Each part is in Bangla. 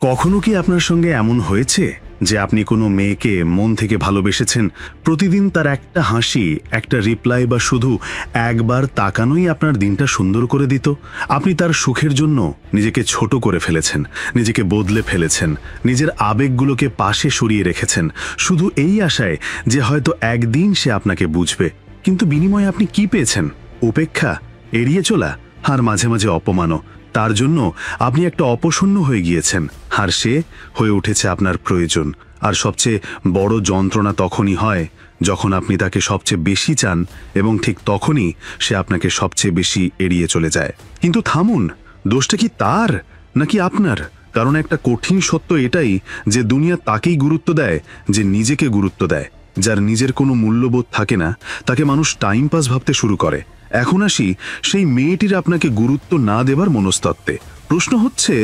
কখনো কি আপনার সঙ্গে এমন হয়েছে যে আপনি কোনো মেয়েকে মন থেকে ভালোবেসেছেন, প্রতিদিন তার একটা হাসি, একটা রিপ্লাই বা শুধু একবার তাকানোই আপনার দিনটা সুন্দর করে দিত? আপনি তার সুখের জন্য নিজেকে ছোট করে ফেলেছেন, নিজেকে বদলে ফেলেছেন, নিজের আবেগগুলোকে পাশে সরিয়ে রেখেছেন শুধু এই আশায় যে হয়তো একদিন সে আপনাকে বুঝবে। কিন্তু বিনিময়ে আপনি কি পেয়েছেন? উপেক্ষা, এড়িয়ে চলা, আর মাঝে মাঝে অপমানও। তার জন্য আপনি একটা অপশূন্য হয়ে গিয়েছেন, আর সে হয়ে উঠেছে আপনার প্রয়োজন। আর সবচেয়ে বড় যন্ত্রণা তখনই হয় যখন আপনি তাকে সবচেয়ে বেশি চান এবং ঠিক তখনই সে আপনাকে সবচেয়ে বেশি এড়িয়ে চলে যায়। কিন্তু থামুন, দোষটা কি তার নাকি আপনার? কারণ একটা কঠিন সত্য এটাই যে দুনিয়া তাকেই গুরুত্ব দেয় যে নিজেকে গুরুত্ব দেয়। যার নিজের কোনো মূল্যবোধ থাকে না তাকে মানুষ টাইম পাস ভাবতে শুরু করে। এখন আসি সেই মেয়েটির আপনাকে গুরুত্ব না দেবার মনস্তত্ত্বে। প্রশ্ন হচ্ছে,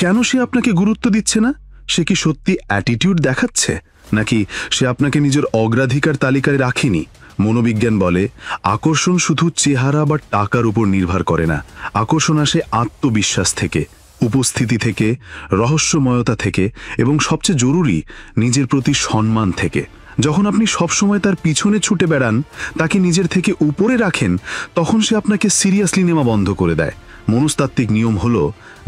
কেন সে আপনাকে গুরুত্ব দিচ্ছে না? সে কি সত্যি অ্যাটিটিউড দেখাচ্ছে, নাকি সে আপনাকে নিজের অগ্রাধিকার তালিকায় রাখেনি? মনোবিজ্ঞান বলে আকর্ষণ শুধু চেহারা বা টাকার উপর নির্ভর করে না। আকর্ষণ আসে আত্মবিশ্বাস থেকে, উপস্থিতি থেকে, রহস্যময়তা থেকে এবং সবচেয়ে জরুরি নিজের প্রতি সম্মান থেকে। যখন আপনি সবসময় তার পিছনে ছুটে বেড়ান, তাকে নিজের থেকে উপরে রাখেন, তখন সে আপনাকে সিরিয়াসলি নেওয়া বন্ধ করে দেয়। মনস্তাত্ত্বিক নিয়ম হলো,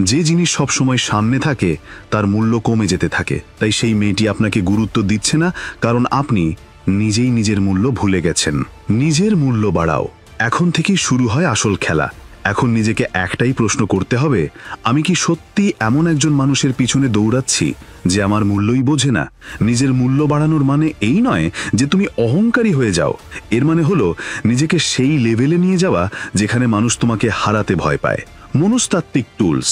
যে জিনিস সবসময় সামনে থাকে তার মূল্য কমে যেতে থাকে। তাই সেই মেয়েটি আপনাকে গুরুত্ব দিচ্ছে না কারণ আপনি নিজেই নিজের মূল্য ভুলে গেছেন। নিজের মূল্য বাড়াও। এখন থেকেই শুরু হয় আসল খেলা। এখন নিজেকে একটাই প্রশ্ন করতে হবে, আমি কি সত্যি এমন একজন মানুষের পিছনে দৌড়াচ্ছি যে আমার মূল্যই বোঝে না? নিজের মূল্য বাড়ানোর মানে এই নয় যে তুমি অহংকারী হয়ে যাও। এর মানে হলো নিজেকে সেই লেভেলে নিয়ে যাওয়া যেখানে মানুষ তোমাকে হারাতে ভয় পায়। মনস্তাত্ত্বিক টুলস।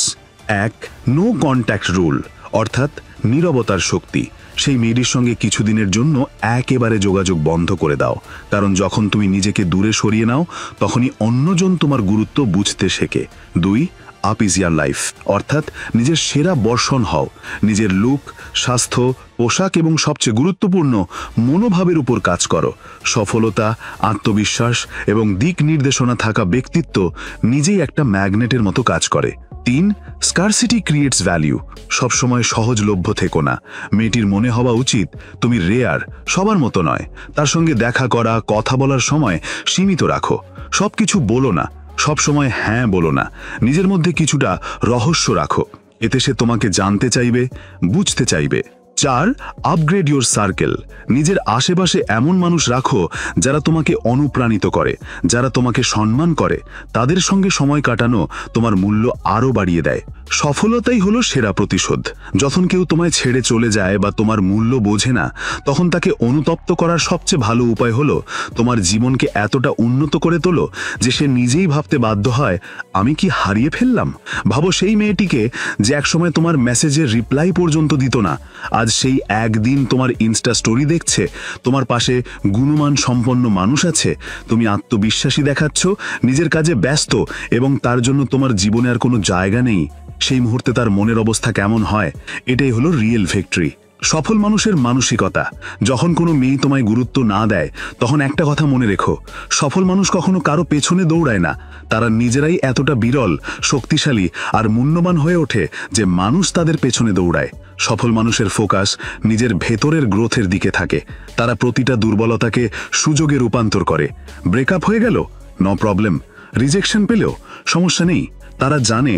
1. নো কন্ট্যাক্ট রুল, অর্থাৎ নীরবতার শক্তি। সেই মেয়েটির সঙ্গে কিছুদিনের জন্য একেবারে যোগাযোগ বন্ধ করে দাও, কারণ যখন তুমি নিজেকে দূরে সরিয়ে নাও তখনই অন্যজন তোমার গুরুত্ব বুঝতে শেখে। 2. আপ ইজ ইয়ার লাইফ, অর্থাৎ নিজের সেরা বর্ষণ হও। নিজের লুক, স্বাস্থ্য, পোশাক এবং সবচেয়ে গুরুত্বপূর্ণ মনোভাবের উপর কাজ করো। সফলতা, আত্মবিশ্বাস এবং দিক নির্দেশনা থাকা ব্যক্তিত্ব নিজেই একটা ম্যাগনেটের মতো কাজ করে। 3. স্কারসিটি ক্রিয়েটস ভ্যালিউ, সবসময় সহজলভ্য থেকো না। মেয়েটির মনে হওয়া উচিত তুমি রেয়ার, সবার মতো নয়। তার সঙ্গে দেখা করা, কথা বলার সময় সীমিত রাখো। সবকিছু বলো না, সবসময় হ্যাঁ বলো না। নিজের মধ্যে কিছুটা রহস্য রাখো, এতে সে তোমাকে জানতে চাইবে, বুঝতে চাইবে। 4. আপগ্রেড ইউর সার্কেল, নিজের আশেপাশে এমন মানুষ রাখো যারা তোমাকে অনুপ্রাণিত করে, যারা তোমাকে সম্মান করে। তাদের সঙ্গে সময় কাটানো তোমার মূল্য আরও বাড়িয়ে দেয়। সফলতাই হলো সেরা প্রতিশোধ। যখন কেউ তোমায় ছেড়ে চলে যায় বা তোমার মূল্য বোঝে না, তখন তাকে অনুতপ্ত করার সবচেয়ে ভালো উপায় হলো তোমার জীবনকে এতটা উন্নত করে তোলো যে সে নিজেই ভাবতে বাধ্য হয়, আমি কি হারিয়ে ফেললাম? ভাবো সেই মেয়েটিকে যে একসময় তোমার মেসেজের রিপ্লাই পর্যন্ত দিত না, আজ সেই একদিন তোমার ইনস্টা স্টোরি দেখছে। তোমার পাশে গুণমান সম্পন্ন মানুষ আছে, তুমি আত্মবিশ্বাসী দেখাচ্ছ, নিজের কাজে ব্যস্ত এবং তার জন্য তোমার জীবনে আর কোনো জায়গা নেই। সেই মুহূর্তে তার মনের অবস্থা কেমন হয়? এটাই হলো রিয়েল ভিক্টরি। সফল মানুষের মানসিকতা। যখন কোনো মেয়ে তোমায় গুরুত্ব না দেয়, তখন একটা কথা মনে রেখো, সফল মানুষ কখনো কারো পেছনে দৌড়ায় না। তারা নিজেরাই এতটা বিরল, শক্তিশালী আর মূল্যবান হয়ে ওঠে যে মানুষ তাদের পেছনে দৌড়ায়। সফল মানুষের ফোকাস নিজের ভেতরের গ্রোথের দিকে থাকে। তারা প্রতিটা দুর্বলতাকে সুযোগে রূপান্তর করে। ব্রেকআপ হয়ে গেল, নো প্রবলেম। রিজেকশন পেলেও সমস্যা নেই। তারা জানে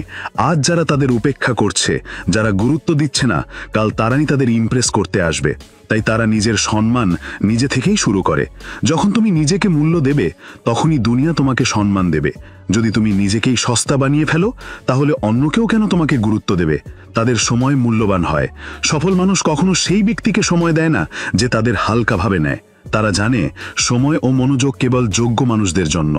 আজ যারা তাদের উপেক্ষা করছে, যারা গুরুত্ব দিচ্ছে না, কাল তারাই তাদের ইমপ্রেস করতে আসবে। তাই তারা নিজের সম্মান নিজে থেকেই শুরু করে। যখন তুমি নিজেকে মূল্য দেবে, তখনই দুনিয়া তোমাকে সম্মান দেবে। যদি তুমি নিজেকেই সস্তা বানিয়ে ফেলো, তাহলে অন্য কেউ কেন তোমাকে গুরুত্ব দেবে? তাদের সময় মূল্যবান হয়। সফল মানুষ কখনো সেই ব্যক্তিকে সময় দেয় না যে তাদের হালকাভাবে নেয়। তারা জানে সময় ও মনোযোগ কেবল যোগ্য মানুষদের জন্য।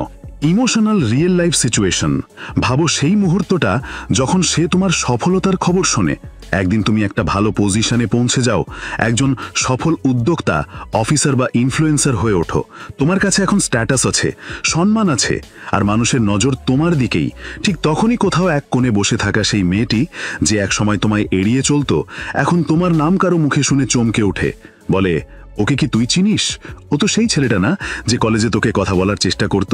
Emotional real life situation. ভাবো সেই মুহূর্তটা যখন সে তোমার সফলতার খবর শোনে। একদিন তুমি একটা ভালো পজিশনে পৌঁছে যাও, একজন সফল উদ্যোক্তা, অফিসার বা ইনফ্লুয়েন্সার হয়ে ওঠো। তোমার কাছে এখন স্ট্যাটাস আছে, সম্মান আছে, আর মানুষের নজর তোমার দিকেই। ঠিক তখনই কোথাও এক কোণে বসে থাকা সেই মেয়েটি যে একসময় তোমায় এড়িয়ে চলতো, এখন তোমার নাম কারো মুখে শুনে চমকে ওঠে, বলে, ওকে কি তুই চিনিস? ও তো সেই ছেলেটা না যে কলেজে তোকে কথা বলার চেষ্টা করত।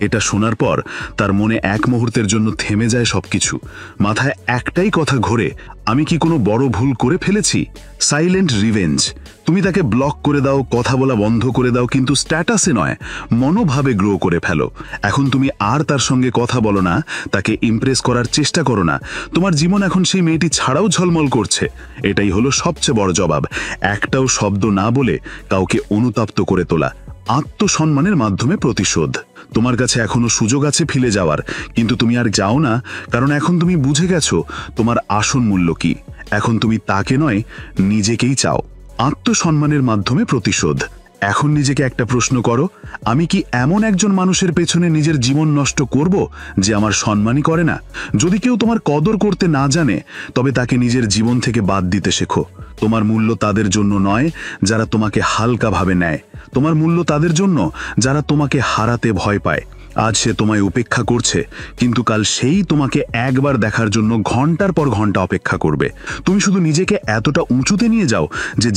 এটা শোনার পর তার মনে এক মুহূর্তের জন্য থেমে যায় সবকিছু। মাথায় একটাই কথা ঘোরে, আমি কি কোনো বড় ভুল করে ফেলেছি? Silent revenge. তুমি তাকে ব্লক করে দাও, কথা বলা বন্ধ করে দাও, কিন্তু স্ট্যাটাসে নয়, মনোভাবে গ্রো করে ফেলো। এখন তুমি আর তার সঙ্গে কথা বলো না, তাকে ইমপ্রেস করার চেষ্টা করো না। তোমার জীবন এখন সেই মেয়েটি ছাড়াও ঝলমল করছে। এটাই হলো সবচেয়ে বড় জবাব। একটাও শব্দ না বলে কাউকে অনুতপ্ত করে তোলা। আত্মসম্মানের মাধ্যমে প্রতিশোধ। তোমার কাছে এখনো সুযোগ আছে ফিরে যাওয়ার, কিন্তু তুমি আর যাও না, কারণ এখন তুমি বুঝে গেছো তোমার আসল মূল্য কি। এখন তুমি তাকে নয়, নিজেকেই চাও। আত্মসম্মানের মাধ্যমে প্রতিশোধ। এখন নিজেকে একটা প্রশ্ন করো, আমি কি এমন একজন মানুষের পেছনে নিজের জীবন নষ্ট করব যে আমার সম্মানই করে না? যদি কেউ তোমার কদর করতে না জানে, তবে তাকে নিজের জীবন থেকে বাদ দিতে শেখো। তোমার মূল্য তাদের জন্য নয় যারা তোমাকে হালকাভাবে নেয়। তোমার মূল্য তাদের জন্য যারা তোমাকে হারাতে ভয় পায়। আজ সে তোমায় উপেক্ষা করছে, কিন্তু কাল সেই তোমাকে একবার দেখার জন্য ঘন্টার পর ঘন্টা অপেক্ষা করবে। তুমি শুধু নিজেকে এতটা উঁচুতে নিয়ে যাও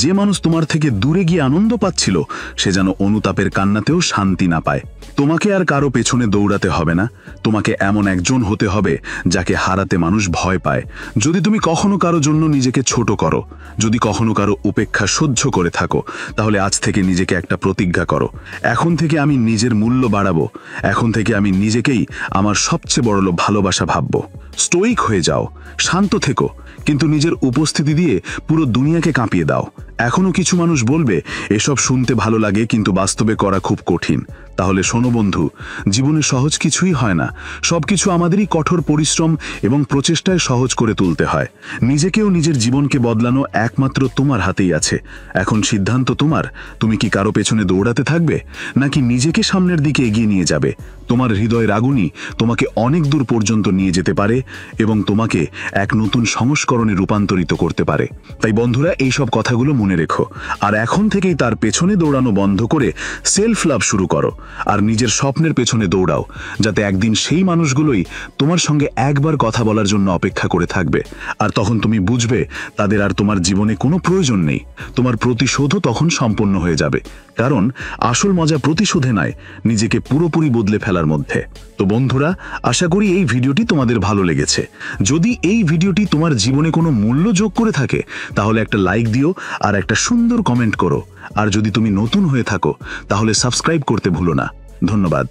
যে মানুষ তোমার থেকে দূরে গিয়ে আনন্দ পাচ্ছিল, সে যেন অনুতাপের কান্নাতেও শান্তি না পায়। তোমাকে আর কারো পেছনে দৌড়াতে হবে না। তোমাকে এমন একজন হতে হবে যাকে হারাতে মানুষ ভয় পায়। যদি তুমি কখনো কারো জন্য নিজেকে ছোট করো, যদি কখনো কারো উপেক্ষা সহ্য করে থাকো, তাহলে আজ থেকে নিজেকে একটা প্রতিজ্ঞা করো, এখন থেকে আমি নিজের মূল্য বাড়াবো। এখন থেকে আমি নিজেকেই আমার সবচেয়ে বড় ভালোবাসা ভাববো। স্টোইক হয়ে যাও, শান্ত থেকো, কিন্তু নিজের উপস্থিতি দিয়ে পুরো দুনিয়াকে কাঁপিয়ে দাও। এখনো কিছু মানুষ বলবে এসব শুনতে ভালো লাগে, কিন্তু বাস্তবে করা খুব কঠিন। তাহলে শোনো বন্ধু, জীবনে সহজ কিছুই হয় না। সবকিছু আমাদেরই কঠোর পরিশ্রম এবং প্রচেষ্টায় সহজ করে তুলতে হয়। নিজেকেও নিজের জীবনকে বদলানো একমাত্র তোমার হাতেই আছে। এখন সিদ্ধান্ত তোমার। তুমি কি কারো পেছনে দৌড়াতে থাকবে, নাকি নিজেকে সামনের দিকে এগিয়ে নিয়ে যাবে? তোমার হৃদয়ের আগুনই তোমাকে অনেক দূর পর্যন্ত নিয়ে যেতে পারে এবং তোমাকে এক নতুন সংস্করণে রূপান্তরিত করতে পারে। তাই বন্ধুরা, এইসব কথাগুলো মনে রেখো, আর এখন থেকেই তার পেছনে দৌড়ানো বন্ধ করে সেলফ লাভ শুরু করো, আর নিজের স্বপ্নের পেছনে দৌড়াও, যাতে একদিন সেই মানুষগুলোই তোমার সঙ্গে একবার কথা বলার জন্য অপেক্ষা করে থাকবে। আর তখন তুমি বুঝবে তাদের আর তোমার জীবনে কোনো প্রয়োজন নেই। তোমার প্রতিশোধও তখন সম্পন্ন হয়ে যাবে, কারণ আসল মজা প্রতিশোধে নয়, নিজেকে পুরোপুরি বদলে ফেলার মধ্যে। তো বন্ধুরা, আশা করি এই ভিডিওটি তোমাদের ভালো লেগেছে। যদি এই ভিডিওটি তোমার জীবনে কোনো মূল্য যোগ করে থাকে, তাহলে একটা লাইক দিও আর একটা সুন্দর কমেন্ট করো। আর যদি তুমি নতুন হয়ে থাকো, তাহলে সাবস্ক্রাইব করতে ভুলো না। ধন্যবাদ।